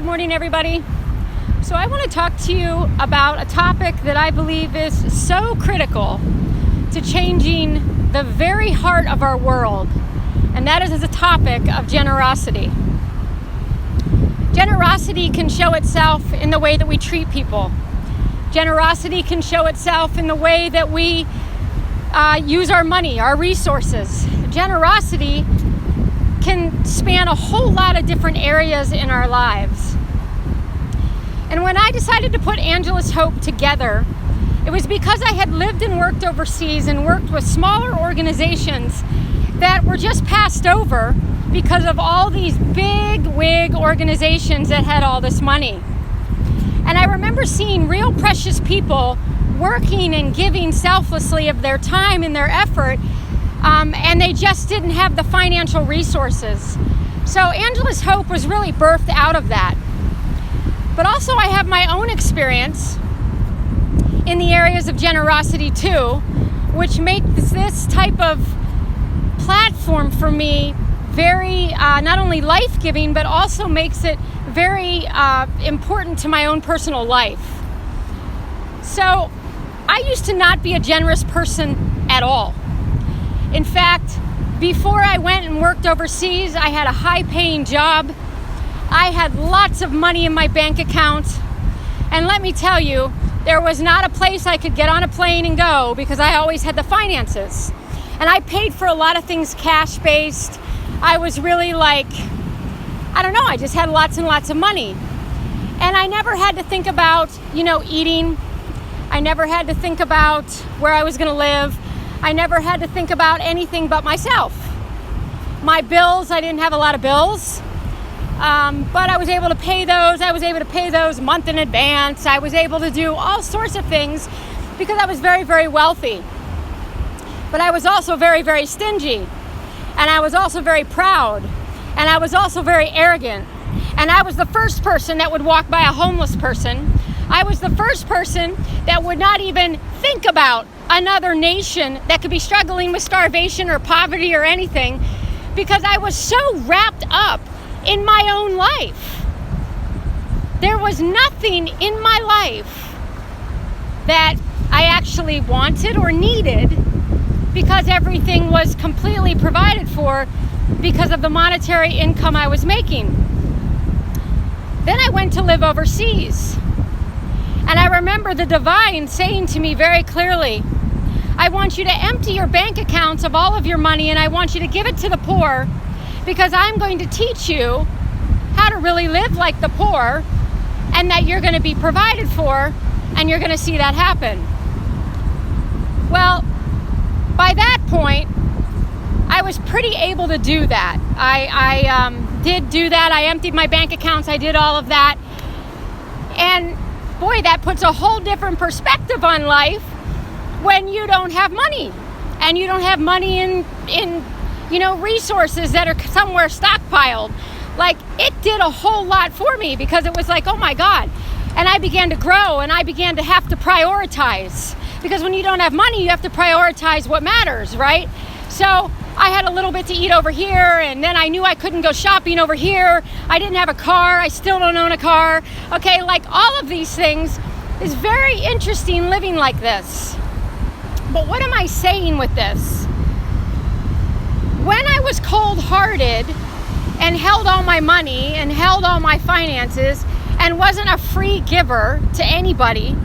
Good morning, everybody. So I want to talk to you about a topic that I believe is so critical to changing the very heart of our world, and that is the topic of generosity. Generosity can show itself in the way that we treat people. Generosity can show itself in the way that we use our money, our resources. Generosity can span a whole lot of different areas in our lives. And when I decided to put Angelus Hope together, it was because I had lived and worked overseas and worked with smaller organizations that were just passed over because of all these big wig organizations that had all this money. And I remember seeing real precious people working and giving selflessly of their time and their effort, and they just didn't have the financial resources. So Angelus Hope was really birthed out of that. But also I have my own experience in the areas of generosity too, which makes this type of platform for me very, not only life-giving, but also makes it very important to my own personal life. So I used to not be a generous person at all. In fact, before I went and worked overseas, I had a high-paying job. I had lots of money in my bank account. And let me tell you, there was not a place I could get on a plane and go because I always had the finances. And I paid for a lot of things cash-based. I was really I just had lots and lots of money. And I never had to think about, eating. I never had to think about where I was going to live. I never had to think about anything but myself. My bills, I didn't have a lot of bills, but I was able to pay those. I was able to pay those a month in advance. I was able to do all sorts of things because I was very, very wealthy. But I was also very, very stingy. And I was also very proud. And I was also very arrogant. And I was the first person that would walk by a homeless person. I was the first person that would not even think about another nation that could be struggling with starvation or poverty or anything, because I was so wrapped up in my own life. There was nothing in my life that I actually wanted or needed, because everything was completely provided for because of the monetary income I was making. Then I went to live overseas. And I remember the divine saying to me very clearly, I want you to empty your bank accounts of all of your money, and I want you to give it to the poor, because I'm going to teach you how to really live like the poor, and that you're going to be provided for, and you're going to see that happen. Well, by that point, I was pretty able to do that. I did do that. I emptied my bank accounts. I did all of that. And boy, that puts a whole different perspective on life when you don't have money, and you don't have money in resources that are somewhere stockpiled. It did a whole lot for me, because it was oh my God. And I began to grow, and I began to have to prioritize, because when you don't have money, you have to prioritize what matters, right? So I had a little bit to eat over here, and then I knew I couldn't go shopping over here. I didn't have a car. I still don't own a car. Okay, all of these things is very interesting living like this. But what am I saying with this? When I was cold-hearted and held all my money and held all my finances and wasn't a free giver to anybody,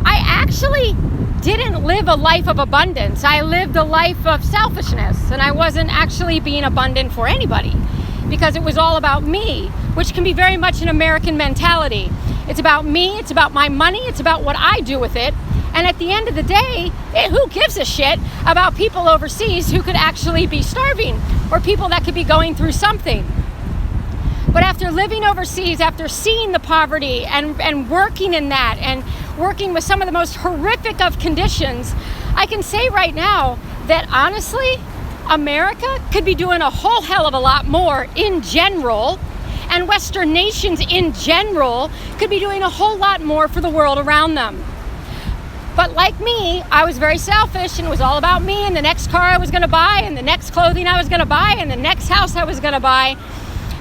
I actually didn't live a life of abundance. I lived a life of selfishness, and I wasn't actually being abundant for anybody, because it was all about me, which can be very much an American mentality. It's about me, it's about my money, it's about what I do with it. And at the end of the day, who gives a shit about people overseas who could actually be starving, or people that could be going through something? But after living overseas, after seeing the poverty and working in that, and working with some of the most horrific of conditions, I can say right now that honestly, America could be doing a whole hell of a lot more in general, and Western nations in general could be doing a whole lot more for the world around them. But like me, I was very selfish, and it was all about me and the next car I was going to buy, and the next clothing I was going to buy, and the next house I was going to buy.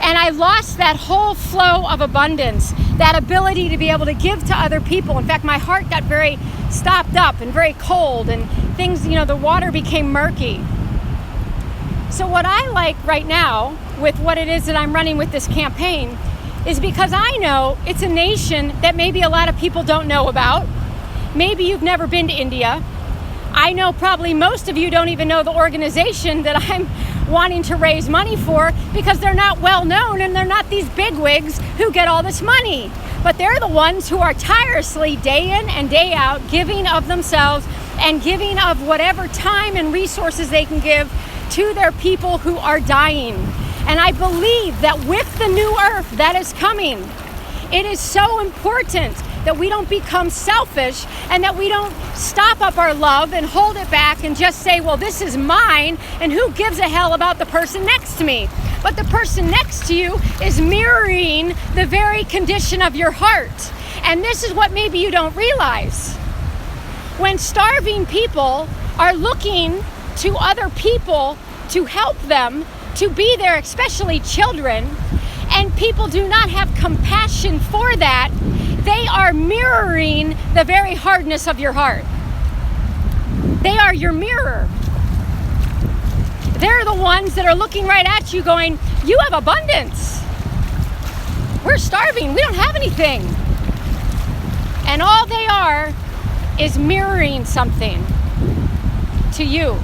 And I lost that whole flow of abundance, that ability to be able to give to other people. In fact, my heart got very stopped up and very cold, and things, the water became murky. So what I like right now with what it is that I'm running with this campaign is because I know it's a nation that maybe a lot of people don't know about. Maybe you've never been to India. I know probably most of you don't even know the organization that I'm wanting to raise money for, because they're not well known and they're not these bigwigs who get all this money. But they're the ones who are tirelessly day in and day out giving of themselves and giving of whatever time and resources they can give to their people who are dying. And I believe that with the new earth that is coming, it is so important that we don't become selfish and that we don't stop up our love and hold it back and just say, well, this is mine, and who gives a hell about the person next to me? But the person next to you is mirroring the very condition of your heart. And this is what maybe you don't realize. When starving people are looking to other people to help them, to be there, especially children, and people do not have compassion for that, they are mirroring the very hardness of your heart. They are your mirror. They're the ones that are looking right at you going, you have abundance. We're starving. We don't have anything. And all they are is mirroring something to you.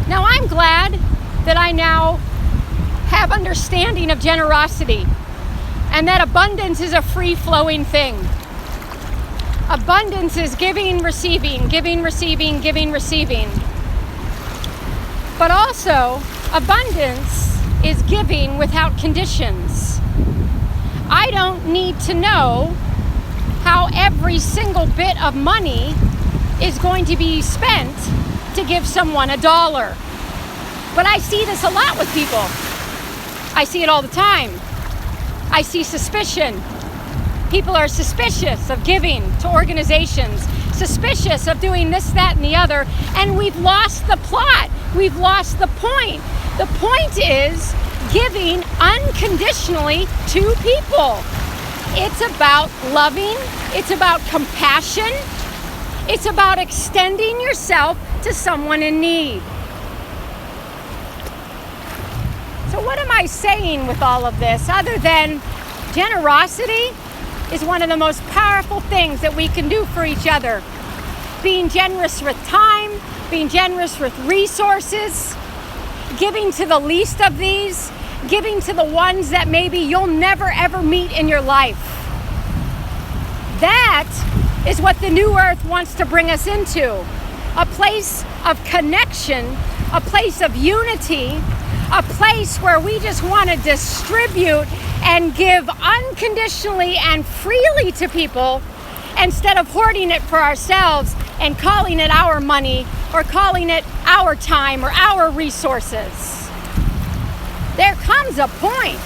Now, I'm glad that I now have understanding of generosity, and that abundance is a free-flowing thing. Abundance is giving, receiving, giving, receiving, giving, receiving. But also, abundance is giving without conditions. I don't need to know how every single bit of money is going to be spent to give someone $1. But I see this a lot with people. I see it all the time. I see suspicion. People are suspicious of giving to organizations, suspicious of doing this, that, and the other, and we've lost the plot. We've lost the point. The point is giving unconditionally to people. It's about loving. It's about compassion. It's about extending yourself to someone in need. So what am I saying with all of this, other than generosity is one of the most powerful things that we can do for each other. Being generous with time, being generous with resources, giving to the least of these, giving to the ones that maybe you'll never ever meet in your life. That is what the new earth wants to bring us into. A place of connection, a place of unity, a place where we just want to distribute and give unconditionally and freely to people, instead of hoarding it for ourselves and calling it our money or calling it our time or our resources. There comes a point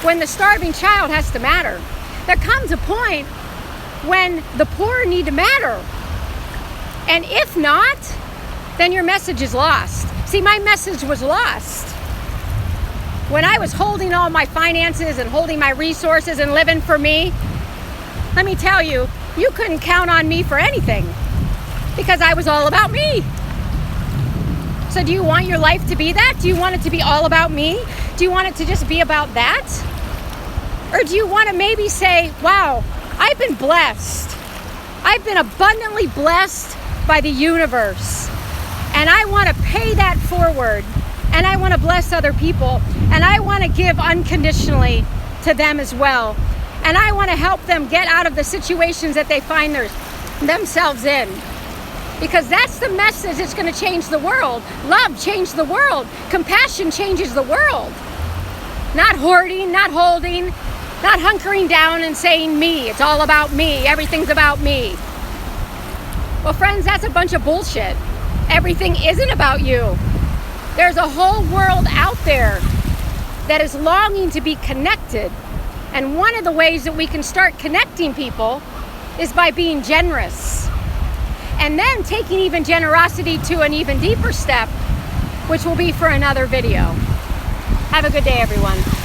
when the starving child has to matter. There comes a point when the poor need to matter. And if not, then your message is lost. See, my message was lost. When I was holding all my finances and holding my resources and living for me, let me tell you, you couldn't count on me for anything because I was all about me. So do you want your life to be that? Do you want it to be all about me? Do you want it to just be about that? Or do you want to maybe say, wow, I've been blessed. I've been abundantly blessed by the universe. And I want to pay that forward. And I want to bless other people. And I want to give unconditionally to them as well. And I want to help them get out of the situations that they find themselves in. Because that's the message that's going to change the world. Love changes the world. Compassion changes the world. Not hoarding, not holding, not hunkering down and saying me. It's all about me. Everything's about me. Well, friends, that's a bunch of bullshit. Everything isn't about you. There's a whole world out there that is longing to be connected. And one of the ways that we can start connecting people is by being generous. And then taking even generosity to an even deeper step, which will be for another video. Have a good day, everyone.